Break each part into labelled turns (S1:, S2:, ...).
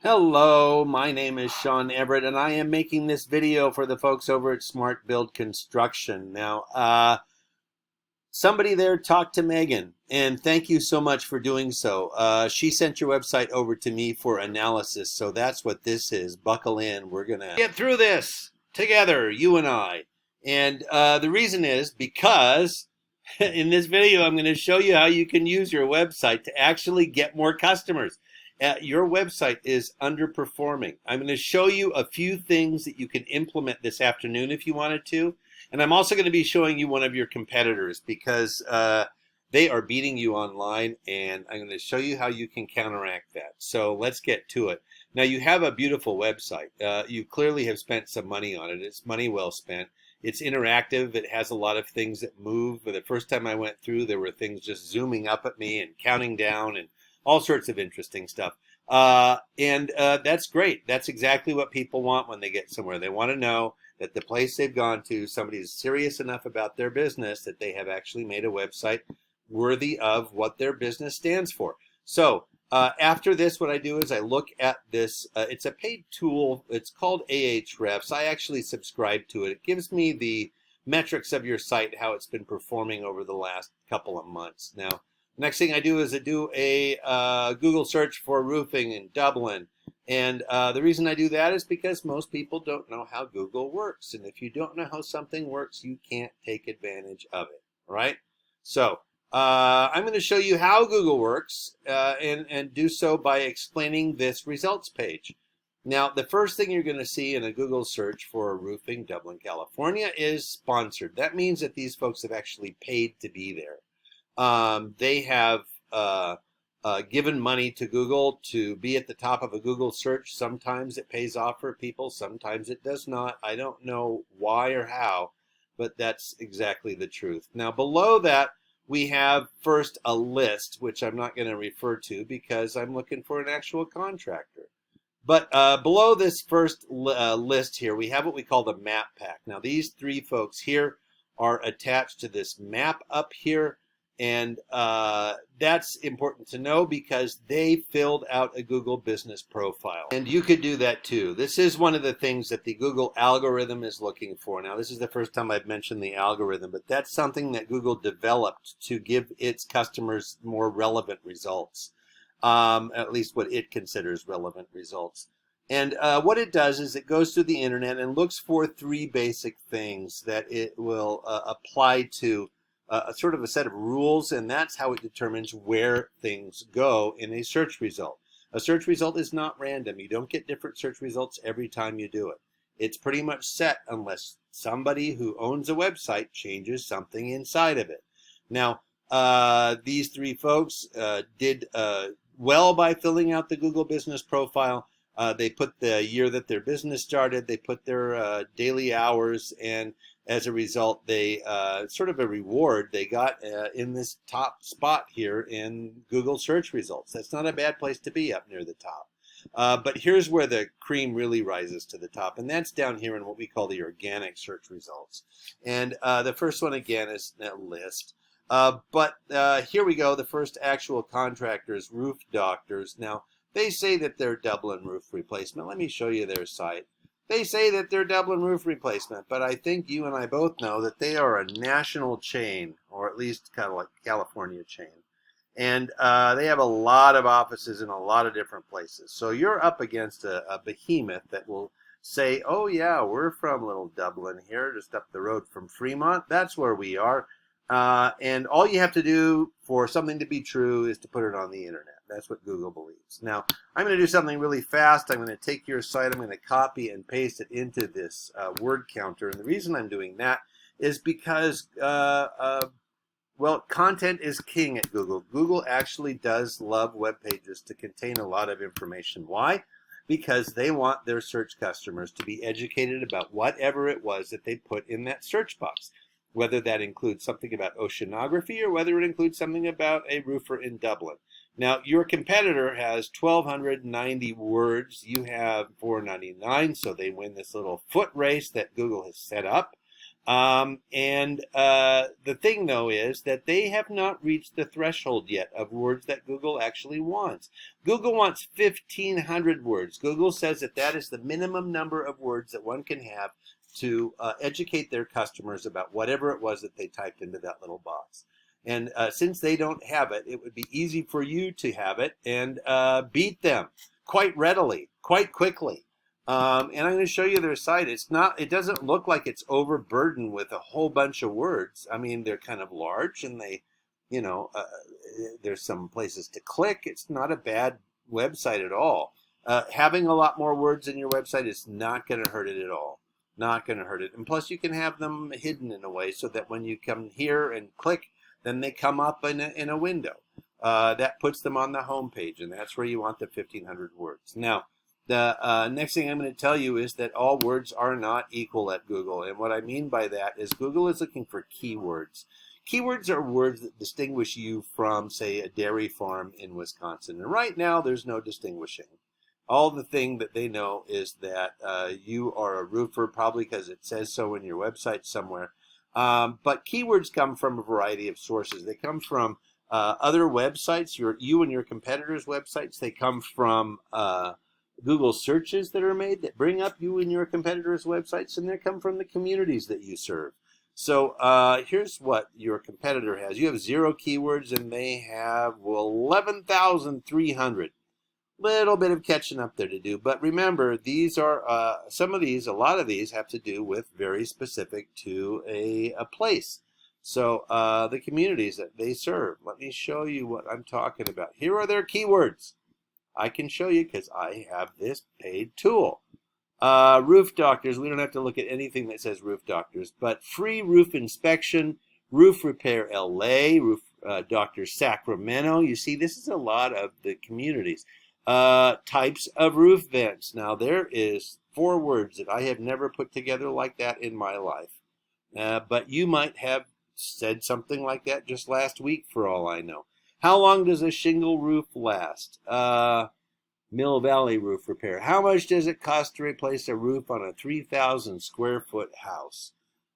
S1: Hello, my name is Sean Everett, and I am making this video for the folks over at SmartBuild Construction. Now, somebody there talked to Megan, and thank you so much for doing so. She sent your website over to me for analysis, so that's what this is. Buckle in. We're going to get through this together, you and I. And the reason is because in this video, I'm going to show you how you can use your website to actually get more customers. Your website is underperforming. I'm going to show you a few things that you can implement this afternoon if you wanted to. And I'm also going to be showing you one of your competitors because they are beating you online, and I'm going to show you how you can counteract that. So let's get to it. Now, you have a beautiful website. You clearly have spent some money on it. It's money well spent. It's interactive. It has a lot of things that move. The first time I went through, there were things just zooming up at me and counting down and all sorts of interesting stuff. That's great. That's exactly what people want when they get somewhere. They want to know that the place they've gone to, somebody is serious enough about their business that they have actually made a website worthy of what their business stands for. So after this, what I do is I look at this. It's a paid tool. It's called Ahrefs. I actually subscribe to it. It gives me the metrics of your site, how it's been performing over the last couple of months. Now, next thing I do is I do a Google search for roofing in Dublin. And the reason I do that is because most people don't know how Google works. And if you don't know how something works, you can't take advantage of it, right? So I'm going to show you how Google works and do so by explaining this results page. Now, the first thing you're going to see in a Google search for roofing Dublin, California is sponsored. That means that these folks have actually paid to be there. They have given money to Google to be at the top of a Google search. Sometimes it pays off for people, sometimes it does not. I don't know why or how, but that's exactly the truth. Now, below that, we have first a list, which I'm not going to refer to because I'm looking for an actual contractor. But below this first list here, we have what we call the map pack. Now, these three folks here are attached to this map up here. And that's important to know because they filled out a Google business profile. And you could do that too. This is one of the things that the Google algorithm is looking for. Now, this is the first time I've mentioned the algorithm, but that's something that Google developed to give its customers more relevant results, at least what it considers relevant results. And what it does is it goes through the internet and looks for three basic things that it will apply to sort of a set of rules, and that's how it determines where things go in a search result. A search result is not random. You don't get different search results every time you do it. It's pretty much set unless somebody who owns a website changes something inside of it. Now, these three folks did well by filling out the Google business profile. They put the year that their business started, they put their daily hours, and as a result, they sort of a reward they got in this top spot here in Google search results. That's not a bad place to be up near the top. But here's where the cream really rises to the top, and that's down here in what we call the organic search results. And the first one, again, is a list. But here we go. The first actual contractors, roof doctors. Now, they say that they're Dublin roof replacement. Let me show you their site. They say that they're Dublin roof replacement, but I think you and I both know that they are a national chain, or at least kind of like a California chain. And they have a lot of offices in a lot of different places. So you're up against a behemoth that will say, oh yeah, we're from little Dublin here, just up the road from Fremont. That's where we are. And all you have to do for something to be true is to put it on the internet. That's what Google believes. Now, I'm going to do something really fast. I'm going to take your site, I'm going to copy and paste it into this word counter. And the reason I'm doing that is because, well, content is king at Google. Google actually does love web pages to contain a lot of information. Why? Because they want their search customers to be educated about whatever it was that they put in that search box, whether that includes something about oceanography or whether it includes something about a roofer in Dublin. Now, your competitor has 1,290 words. You have 499, so they win this little foot race that Google has set up. The thing, though, is that they have not reached the threshold yet of words that Google actually wants. Google wants 1,500 words. Google says that that is the minimum number of words that one can have to educate their customers about whatever it was that they typed into that little box. And since they don't have it, it would be easy for you to have it and beat them quite readily, quite quickly. And I'm going to show you their site. It doesn't look like it's overburdened with a whole bunch of words. I mean, they're kind of large and there's some places to click. It's not a bad website at all. Having a lot more words in your website is not going to hurt it at all. Not going to hurt it. And plus you can have them hidden in a way so that when you come here and click, then they come up in a window. That puts them on the home page, and that's where you want the 1,500 words. Now, the next thing I'm going to tell you is that all words are not equal at Google. And what I mean by that is Google is looking for keywords. Keywords are words that distinguish you from, say, a dairy farm in Wisconsin. And right now, there's no distinguishing. All the thing that they know is that you are a roofer, probably because it says so in your website somewhere. But keywords come from a variety of sources. They come from other websites, you and your competitors' websites. They come from Google searches that are made that bring up you and your competitors' websites, and they come from the communities that you serve. So here's what your competitor has. You have 0 keywords, and they have 11,300. Little bit of catching up there to do, but remember, these are a lot of these have to do with very specific to a place. So the communities that they serve. Let me show you what I'm talking about. Here are their keywords. I can show you because I have this paid tool. Roof doctors. We don't have to look at anything that says roof doctors, but free roof inspection, roof repair LA, roof doctors Sacramento. You see, this is a lot of the communities. Types of roof vents. Now there is 4 words that I have never put together like that in my life. But you might have said something like that just last week for all I know. How long does a shingle roof last? Mill Valley roof repair. How much does it cost to replace a roof on a 3,000 square foot house?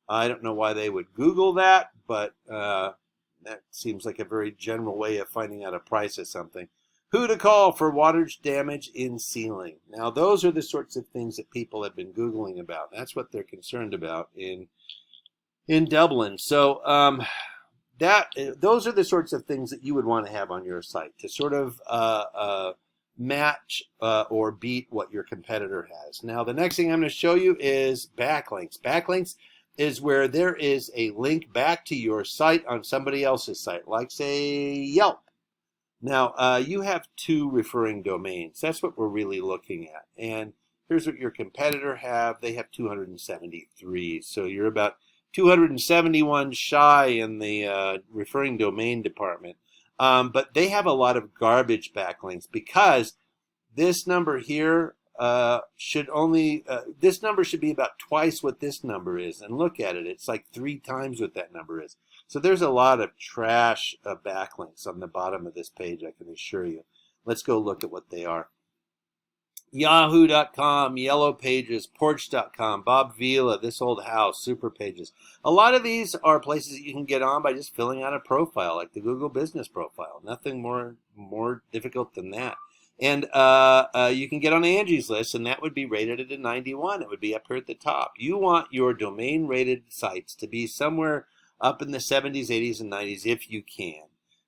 S1: I don't know why they would Google that, but that seems like a very general way of finding out a price of something. Who to call for water damage in ceiling. Now, those are the sorts of things that people have been Googling about. That's what they're concerned about in Dublin. So those are the sorts of things that you would want to have on your site to sort of match or beat what your competitor has. Now, the next thing I'm going to show you is backlinks. Backlinks is where there is a link back to your site on somebody else's site, like, say, Yelp. Now, you have 2 referring domains. That's what we're really looking at. And here's what your competitor have. They have 273. So you're about 271 shy in the referring domain department. But they have a lot of garbage backlinks because this number here this number should be about twice what this number is. And look at it. It's like 3 times what that number is. So there's a lot of trash backlinks on the bottom of this page, I can assure you. Let's go look at what they are. Yahoo.com, Yellow Pages, Porch.com, Bob Vila, This Old House, Super Pages. A lot of these are places that you can get on by just filling out a profile, like the Google Business Profile. Nothing more difficult than that. And you can get on Angie's List, and that would be rated at a 91. It would be up here at the top. You want your domain-rated sites to be somewhere up in the 70s, 80s, and 90s if you can.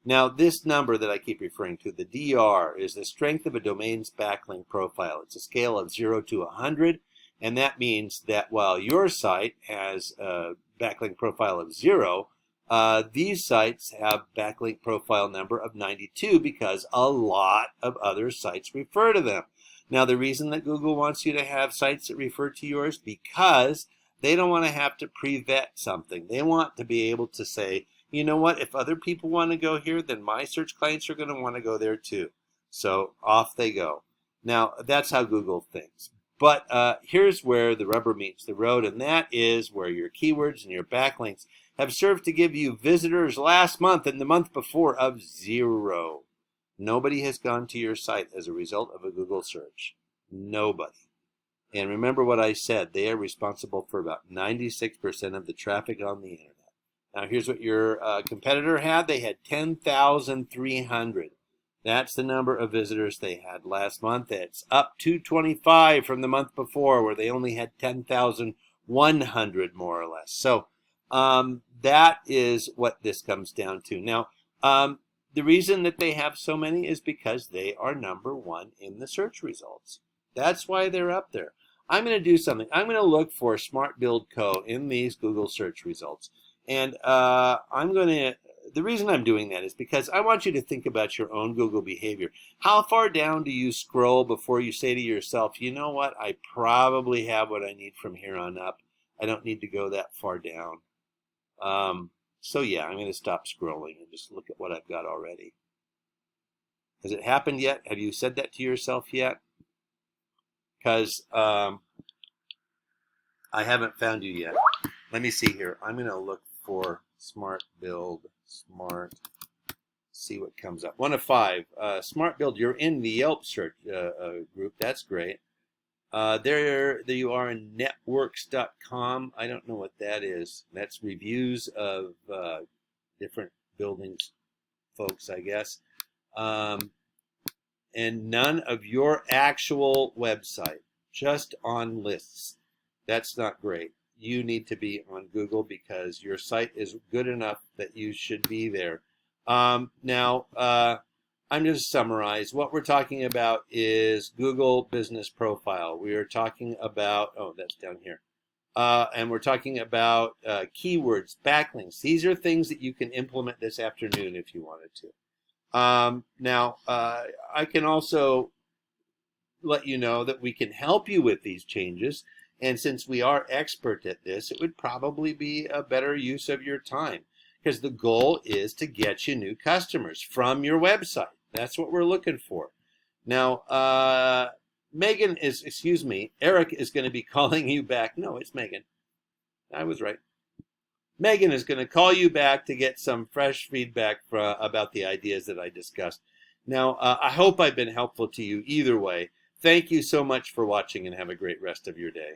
S1: Now, this number that I keep referring to, the DR, is the strength of a domain's backlink profile. It's a scale of 0 to 100, and that means that while your site has a backlink profile of 0, these sites have backlink profile number of 92 because a lot of other sites refer to them. Now, the reason that Google wants you to have sites that refer to yours because they don't want to have to pre-vet something. They want to be able to say, you know what, if other people want to go here, then my search clients are going to want to go there too. So off they go. Now, that's how Google thinks. But here's where the rubber meets the road, and that is where your keywords and your backlinks have served to give you visitors last month and the month before of 0. Nobody has gone to your site as a result of a Google search. Nobody. And remember what I said, they are responsible for about 96% of the traffic on the internet. Now, here's what your competitor had. They had 10,300. That's the number of visitors they had last month. It's up 225 from the month before, where they only had 10,100, more or less. So that is what this comes down to. Now, the reason that they have so many is because they are number one in the search results. That's why they're up there. I'm going to do something. I'm going to look for SmartBuild Co. in these Google search results. And the reason I'm doing that is because I want you to think about your own Google behavior. How far down do you scroll before you say to yourself, you know what, I probably have what I need from here on up. I don't need to go that far down. So yeah, I'm going to stop scrolling and just look at what I've got already. Has it happened yet? Have you said that to yourself yet? Because I haven't found you yet. Let me see here. I'm going to look for SmartBuild, see what comes up. 1 of 5. SmartBuild, you're in the Yelp search group. That's great. There you are in networks.com. I don't know what that is. That's reviews of different buildings, folks, I guess. And none of your actual website, just on lists. That's not great. You need to be on Google because your site is good enough that you should be there. Now, I'm just to summarize. What we're talking about is Google Business Profile. We are talking about, oh, that's down here. And we're talking about keywords, backlinks. These are things that you can implement this afternoon if you wanted to. Now, I can also let you know that we can help you with these changes. And since we are expert at this, it would probably be a better use of your time because the goal is to get you new customers from your website. That's what we're looking for. Now, Eric is going to be calling you back. No, it's Megan. I was right. Megan is going to call you back to get some fresh feedback about the ideas that I discussed. Now, I hope I've been helpful to you either way. Thank you so much for watching and have a great rest of your day.